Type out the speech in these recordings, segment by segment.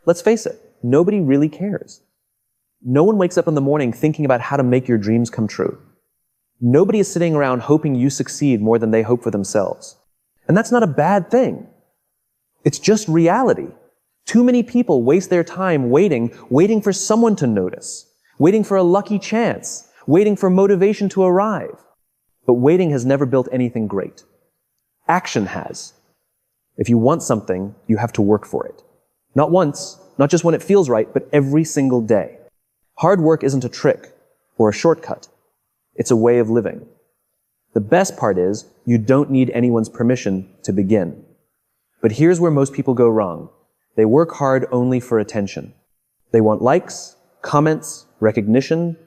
Let's face it, nobody really cares. No one wakes up in the morning thinking about how to make your dreams come true. Nobody is sitting around hoping you succeed more than they hope for themselves. And that's not a bad thing. It's just reality. Too many people waste their time waiting for someone to notice, waiting for a lucky chance, waiting for motivation to arrive. But waiting has never built anything great. Action has. If you want something, you have to work for it. Not once, not just when it feels right, but every single day. Hard work isn't a trick or a shortcut. It's a way of living. The best part is, you don't need anyone's permission to begin. But here's where most people go wrong. They work hard only for attention. They want likes, comments, recognition.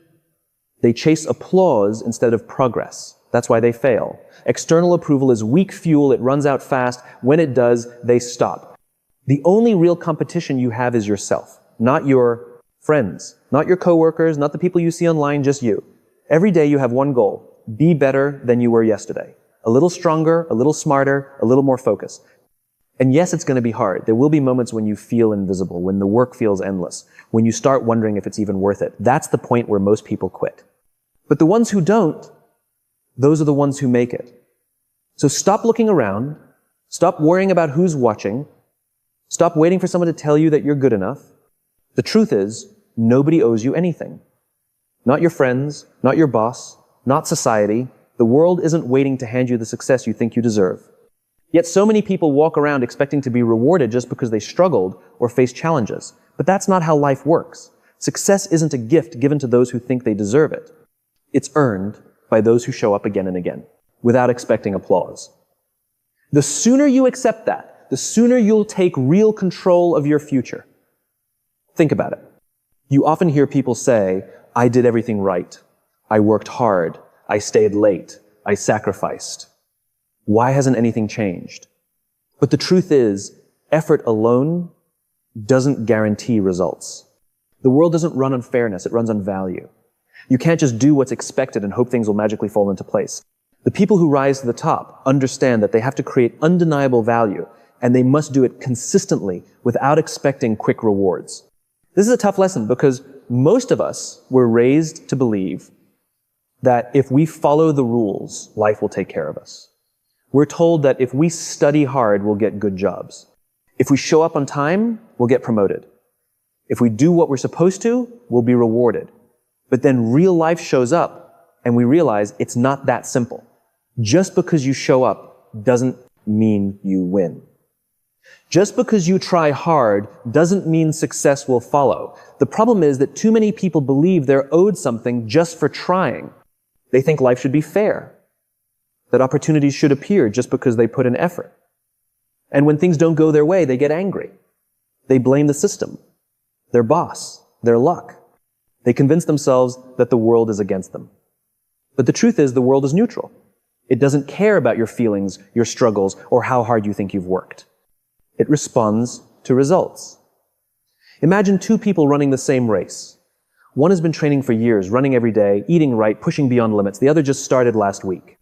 They chase applause instead of progress. That's why they fail. External approval is weak fuel. It runs out fast. When it does, they stop. The only real competition you have is yourself, not your friends, not your coworkers, not the people you see online, just you. Every day you have one goal: be better than you were yesterday. A little stronger, a little smarter, a little more focused. And yes, it's going to be hard. There will be moments when you feel invisible, when the work feels endless, when you start wondering if it's even worth it. That's the point where most people quit. But the ones who don't, those are the ones who make it. So stop looking around, stop worrying about who's watching, stop waiting for someone to tell you that you're good enough. The truth is, nobody owes you anything. Not your friends, not your boss, not society. The world isn't waiting to hand you the success you think you deserve. Yet so many people walk around expecting to be rewarded just because they struggled or faced challenges. But that's not how life works. Success isn't a gift given to those who think they deserve it. It's earned by those who show up again and again, without expecting applause. The sooner you accept that, the sooner you'll take real control of your future. Think about it. You often hear people say, I did everything right. I worked hard. I stayed late. I sacrificed. Why hasn't anything changed? But the truth is, effort alone doesn't guarantee results. The world doesn't run on fairness, it runs on value. You can't just do what's expected and hope things will magically fall into place. The people who rise to the top understand that they have to create undeniable value, and they must do it consistently without expecting quick rewards. This is a tough lesson because most of us were raised to believe that if we follow the rules, life will take care of us. We're told that if we study hard, we'll get good jobs. If we show up on time, we'll get promoted. If we do what we're supposed to, we'll be rewarded. But then real life shows up, and we realize it's not that simple. Just because you show up doesn't mean you win. Just because you try hard doesn't mean success will follow. The problem is that too many people believe they're owed something just for trying. They think life should be fair, that opportunities should appear just because they put in effort. And when things don't go their way, they get angry. They blame the system, their boss, their luck. They convince themselves that the world is against them. But the truth is, the world is neutral. It doesn't care about your feelings, your struggles, or how hard you think you've worked. It responds to results. Imagine two people running the same race. One has been training for years, running every day, eating right, pushing beyond limits. The other just started last week.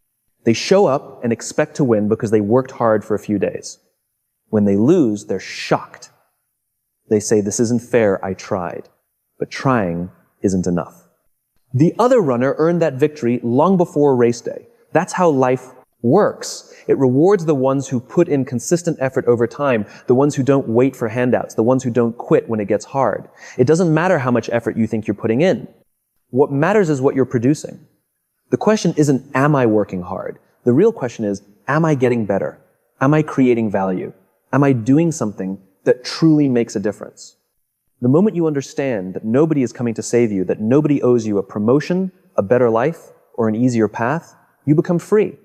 They show up and expect to win because they worked hard for a few days. When they lose, they're shocked. They say, this isn't fair, I tried. But trying isn't enough. The other runner earned that victory long before race day. That's how life works. It rewards the ones who put in consistent effort over time, the ones who don't wait for handouts, the ones who don't quit when it gets hard. It doesn't matter how much effort you think you're putting in. What matters is what you're producing. The question isn't, am I working hard? The real question is, am I getting better? Am I creating value? Am I doing something that truly makes a difference? The moment you understand that nobody is coming to save you, that nobody owes you a promotion, a better life, or an easier path, you become free.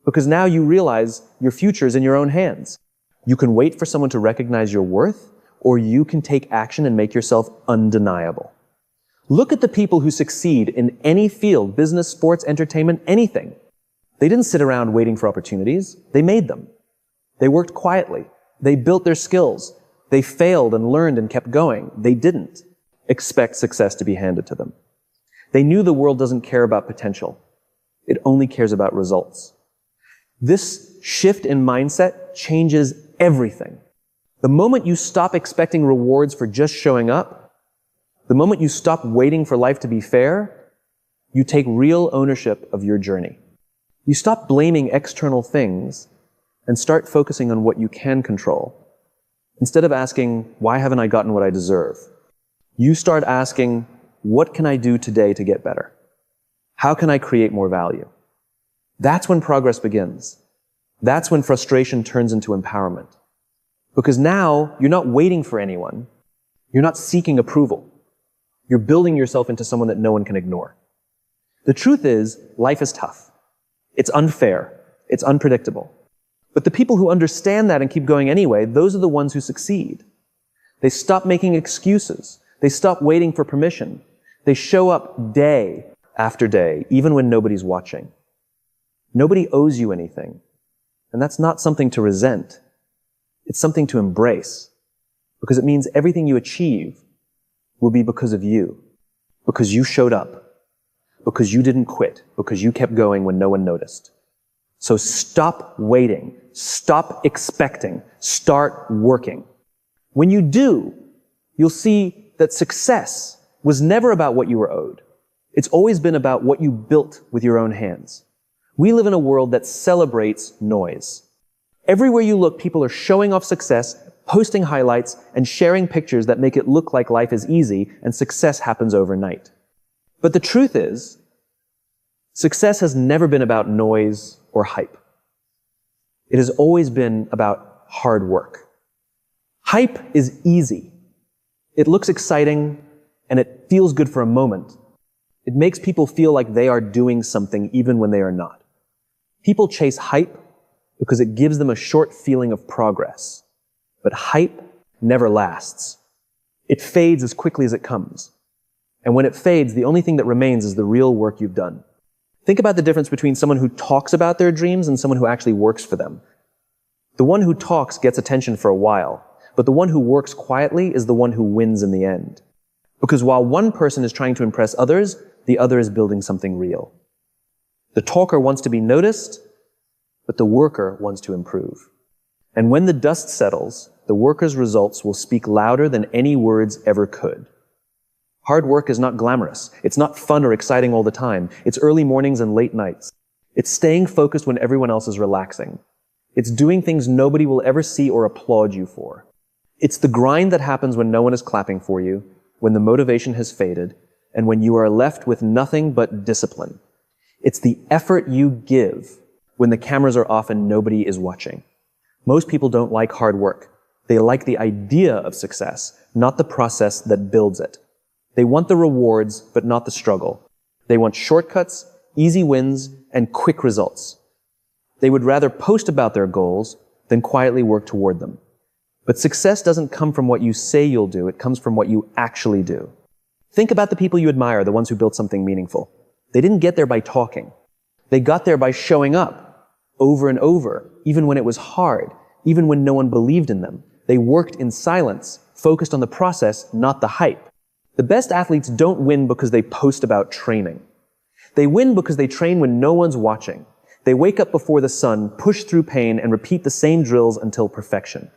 Because now you realize your future is in your own hands. You can wait for someone to recognize your worth, or you can take action and make yourself undeniable. Look at the people who succeed in any field, business, sports, entertainment, anything. They didn't sit around waiting for opportunities. They made them. They worked quietly. They built their skills. They failed and learned and kept going. They didn't expect success to be handed to them. They knew the world doesn't care about potential. It only cares about results. This shift in mindset changes everything. The moment you stop expecting rewards for just showing up, the moment you stop waiting for life to be fair, you take real ownership of your journey. You stop blaming external things and start focusing on what you can control. Instead of asking, why haven't I gotten what I deserve? You start asking, what can I do today to get better? How can I create more value? That's when progress begins. That's when frustration turns into empowerment. Because now you're not waiting for anyone. You're not seeking approval. You're building yourself into someone that no one can ignore. The truth is, life is tough. It's unfair. It's unpredictable. But the people who understand that and keep going anyway, those are the ones who succeed. They stop making excuses. They stop waiting for permission. They show up day after day, even when nobody's watching. Nobody owes you anything. And that's not something to resent. It's something to embrace. Because it means everything you achieve will be because of you. Because you showed up. Because you didn't quit. Because you kept going when no one noticed. So stop waiting. Stop expecting. Start working. When you do, you'll see that success was never about what you were owed. It's always been about what you built with your own hands. We live in a world that celebrates noise. Everywhere you look, people are showing off success, posting highlights, and sharing pictures that make it look like life is easy and success happens overnight. But the truth is, success has never been about noise or hype. It has always been about hard work. Hype is easy. It looks exciting, and it feels good for a moment. It makes people feel like they are doing something even when they are not. People chase hype because it gives them a short feeling of progress. But hype never lasts. It fades as quickly as it comes. And when it fades, the only thing that remains is the real work you've done. Think about the difference between someone who talks about their dreams and someone who actually works for them. The one who talks gets attention for a while, but the one who works quietly is the one who wins in the end. Because while one person is trying to impress others, the other is building something real. The talker wants to be noticed, but the worker wants to improve. And when the dust settles, the worker's results will speak louder than any words ever could. Hard work is not glamorous. It's not fun or exciting all the time. It's early mornings and late nights. It's staying focused when everyone else is relaxing. It's doing things nobody will ever see or applaud you for. It's the grind that happens when no one is clapping for you, when the motivation has faded, and when you are left with nothing but discipline. It's the effort you give when the cameras are off and nobody is watching. Most people don't like hard work. They like the idea of success, not the process that builds it. They want the rewards, but not the struggle. They want shortcuts, easy wins, and quick results. They would rather post about their goals than quietly work toward them. But success doesn't come from what you say you'll do, it comes from what you actually do. Think about the people you admire, the ones who built something meaningful. They didn't get there by talking. They got there by showing up over and over, even when it was hard, even when no one believed in them. They worked in silence, focused on the process, not the hype. The best athletes don't win because they post about training. They win because they train when no one's watching. They wake up before the sun, push through pain, and repeat the same drills until perfection.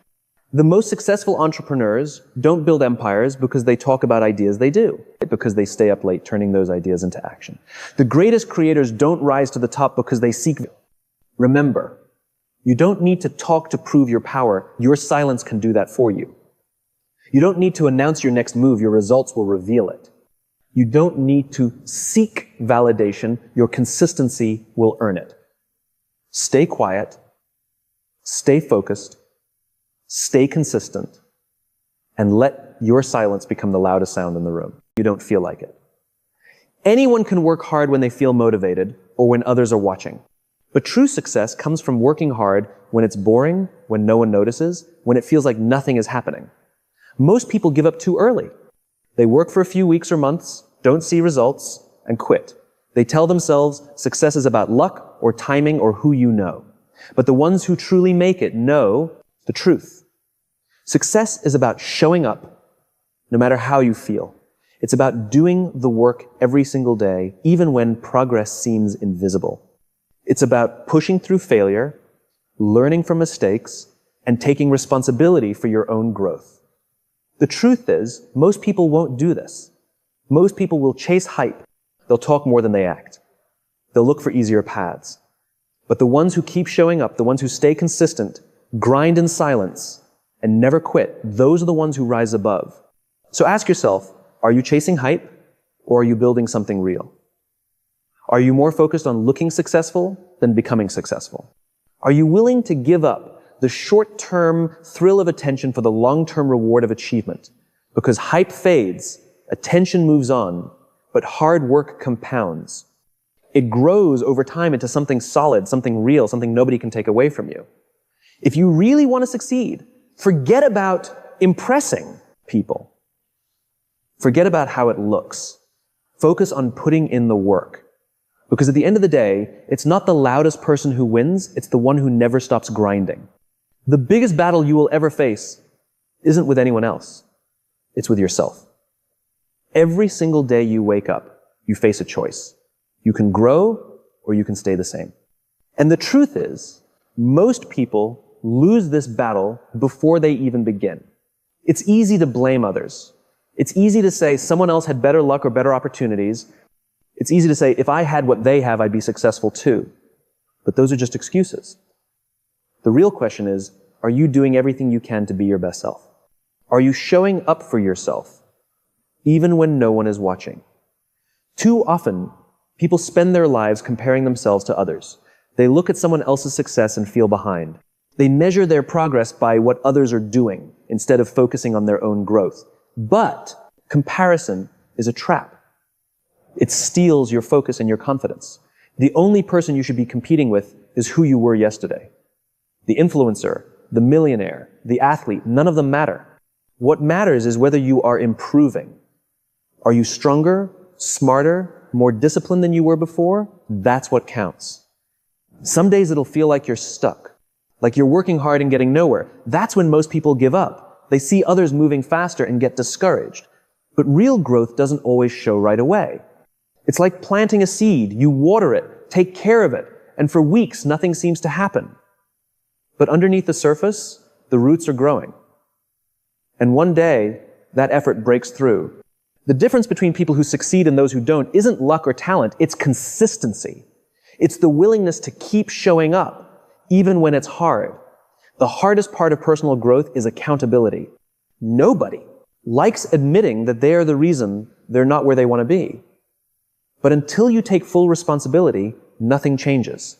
The most successful entrepreneurs don't build empires because they talk about ideas they do, because they stay up late turning those ideas into action. The greatest creators don't rise to the top because they seek. Remember, you don't need to talk to prove your power. Your silence can do that for you. You don't need to announce your next move. Your results will reveal it. You don't need to seek validation. Your consistency will earn it. Stay quiet, stay focused, stay consistent, and let your silence become the loudest sound in the room. You don't feel like it. Anyone can work hard when they feel motivated or when others are watching. But true success comes from working hard when it's boring, when no one notices, when it feels like nothing is happening. Most people give up too early. They work for a few weeks or months, don't see results, and quit. They tell themselves success is about luck or timing or who you know. But the ones who truly make it know the truth. Success is about showing up, no matter how you feel. It's about doing the work every single day, even when progress seems invisible. It's about pushing through failure, learning from mistakes, and taking responsibility for your own growth. The truth is, most people won't do this. Most people will chase hype. They'll talk more than they act. They'll look for easier paths. But the ones who keep showing up, the ones who stay consistent, grind in silence, and never quit, those are the ones who rise above. So ask yourself, are you chasing hype, or are you building something real? Are you more focused on looking successful than becoming successful? Are you willing to give up the short-term thrill of attention for the long-term reward of achievement? Because hype fades, attention moves on, but hard work compounds. It grows over time into something solid, something real, something nobody can take away from you. If you really want to succeed, forget about impressing people. Forget about how it looks. Focus on putting in the work. Because at the end of the day, it's not the loudest person who wins, it's the one who never stops grinding. The biggest battle you will ever face isn't with anyone else. It's with yourself. Every single day you wake up, you face a choice. You can grow or you can stay the same. And the truth is, most people lose this battle before they even begin. It's easy to blame others. It's easy to say someone else had better luck or better opportunities. It's easy to say, if I had what they have, I'd be successful too. But those are just excuses. The real question is, are you doing everything you can to be your best self? Are you showing up for yourself, even when no one is watching? Too often, people spend their lives comparing themselves to others. They look at someone else's success and feel behind. They measure their progress by what others are doing, instead of focusing on their own growth. But comparison is a trap. It steals your focus and your confidence. The only person you should be competing with is who you were yesterday. The influencer, the millionaire, the athlete, none of them matter. What matters is whether you are improving. Are you stronger, smarter, more disciplined than you were before? That's what counts. Some days it'll feel like you're stuck, like you're working hard and getting nowhere. That's when most people give up. They see others moving faster and get discouraged. But real growth doesn't always show right away. It's like planting a seed. You water it, take care of it, and for weeks nothing seems to happen. But underneath the surface, the roots are growing. And one day, that effort breaks through. The difference between people who succeed and those who don't isn't luck or talent, it's consistency. It's the willingness to keep showing up, even when it's hard. The hardest part of personal growth is accountability. Nobody likes admitting that they are the reason they're not where they want to be. But until you take full responsibility, nothing changes.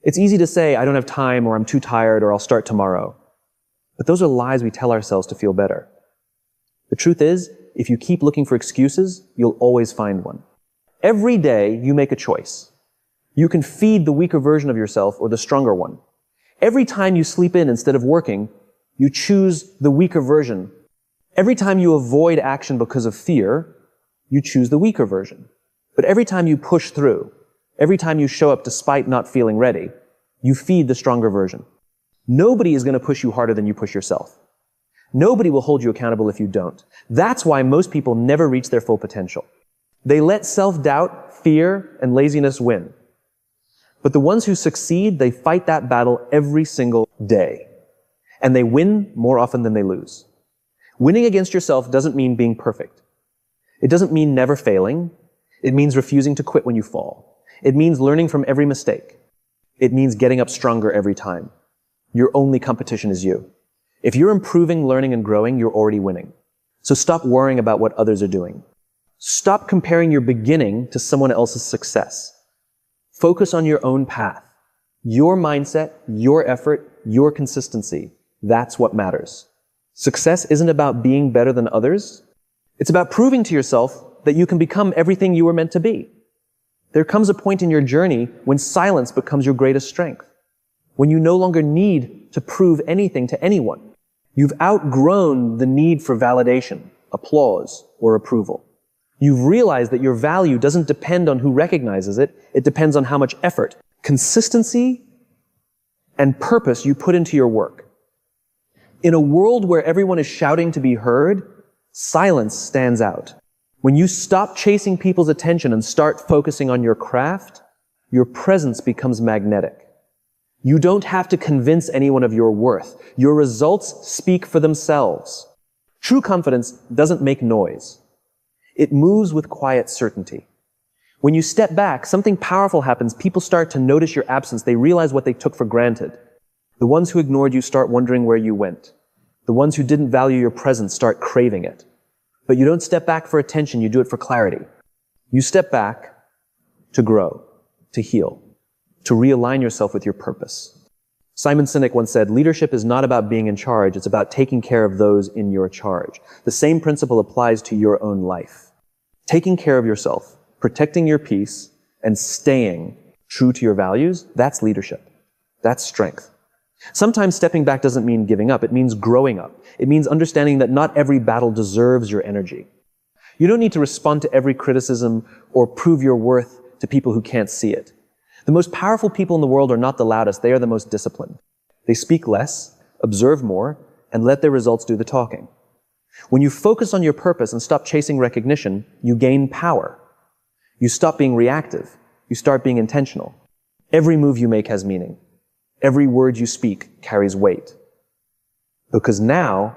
It's easy to say, I don't have time, or I'm too tired, or I'll start tomorrow. But those are lies we tell ourselves to feel better. The truth is, if you keep looking for excuses, you'll always find one. Every day, you make a choice. You can feed the weaker version of yourself or the stronger one. Every time you sleep in instead of working, you choose the weaker version. Every time you avoid action because of fear, you choose the weaker version. But every time you push through, every time you show up despite not feeling ready, you feed the stronger version. Nobody is going to push you harder than you push yourself. Nobody will hold you accountable if you don't. That's why most people never reach their full potential. They let self-doubt, fear, and laziness win. But the ones who succeed, they fight that battle every single day. And they win more often than they lose. Winning against yourself doesn't mean being perfect. It doesn't mean never failing. It means refusing to quit when you fall. It means learning from every mistake. It means getting up stronger every time. Your only competition is you. If you're improving, learning, and growing, you're already winning. So stop worrying about what others are doing. Stop comparing your beginning to someone else's success. Focus on your own path. Your mindset, your effort, your consistency. That's what matters. Success isn't about being better than others. It's about proving to yourself that you can become everything you were meant to be. There comes a point in your journey when silence becomes your greatest strength. When you no longer need to prove anything to anyone. You've outgrown the need for validation, applause, or approval. You've realized that your value doesn't depend on who recognizes it. It depends on how much effort, consistency, and purpose you put into your work. In a world where everyone is shouting to be heard, silence stands out. When you stop chasing people's attention and start focusing on your craft, your presence becomes magnetic. You don't have to convince anyone of your worth. Your results speak for themselves. True confidence doesn't make noise. It moves with quiet certainty. When you step back, something powerful happens. People start to notice your absence. They realize what they took for granted. The ones who ignored you start wondering where you went. The ones who didn't value your presence start craving it. But you don't step back for attention, you do it for clarity. You step back to grow, to heal, to realign yourself with your purpose. Simon Sinek once said, leadership is not about being in charge, it's about taking care of those in your charge. The same principle applies to your own life. Taking care of yourself, protecting your peace, and staying true to your values, that's leadership. That's strength. Sometimes stepping back doesn't mean giving up. It means growing up. It means understanding that not every battle deserves your energy. You don't need to respond to every criticism or prove your worth to people who can't see it. The most powerful people in the world are not the loudest. They are the most disciplined. They speak less, observe more, and let their results do the talking. When you focus on your purpose and stop chasing recognition, you gain power. You stop being reactive. You start being intentional. Every move you make has meaning. Every word you speak carries weight. Because now,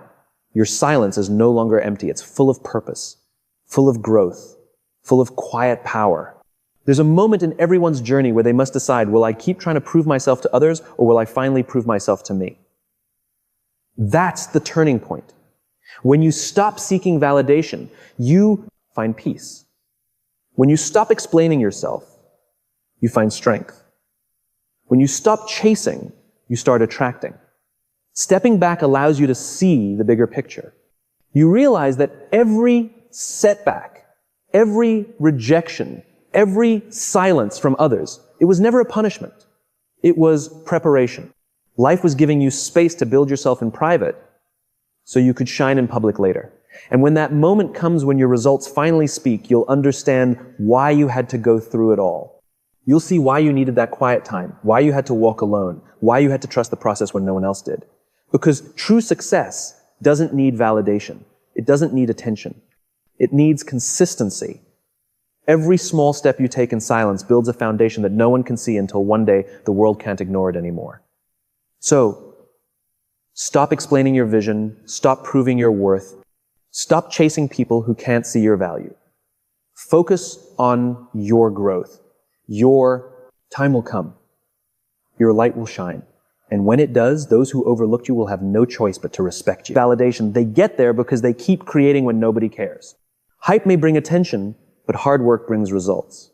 your silence is no longer empty. It's full of purpose, full of growth, full of quiet power. There's a moment in everyone's journey where they must decide, will I keep trying to prove myself to others, or will I finally prove myself to me? That's the turning point. When you stop seeking validation, you find peace. When you stop explaining yourself, you find strength. When you stop chasing, you start attracting. Stepping back allows you to see the bigger picture. You realize that every setback, every rejection, every silence from others, it was never a punishment. It was preparation. Life was giving you space to build yourself in private so you could shine in public later. And when that moment comes when your results finally speak, you'll understand why you had to go through it all. You'll see why you needed that quiet time, why you had to walk alone, why you had to trust the process when no one else did. Because true success doesn't need validation. It doesn't need attention. It needs consistency. Every small step you take in silence builds a foundation that no one can see until one day the world can't ignore it anymore. So, stop explaining your vision, stop proving your worth, stop chasing people who can't see your value. Focus on your growth. Your time will come. Your light will shine. And when it does, those who overlooked you will have no choice but to respect you. Validation, they get there because they keep creating when nobody cares. Hype may bring attention, but hard work brings results.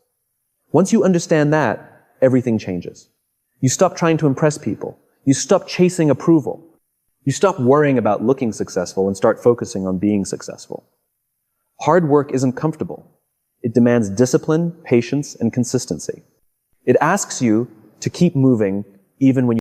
Once you understand that, everything changes. You stop trying to impress people. You stop chasing approval. You stop worrying about looking successful and start focusing on being successful. Hard work isn't comfortable. It demands discipline, patience, and consistency. It asks you to keep moving even when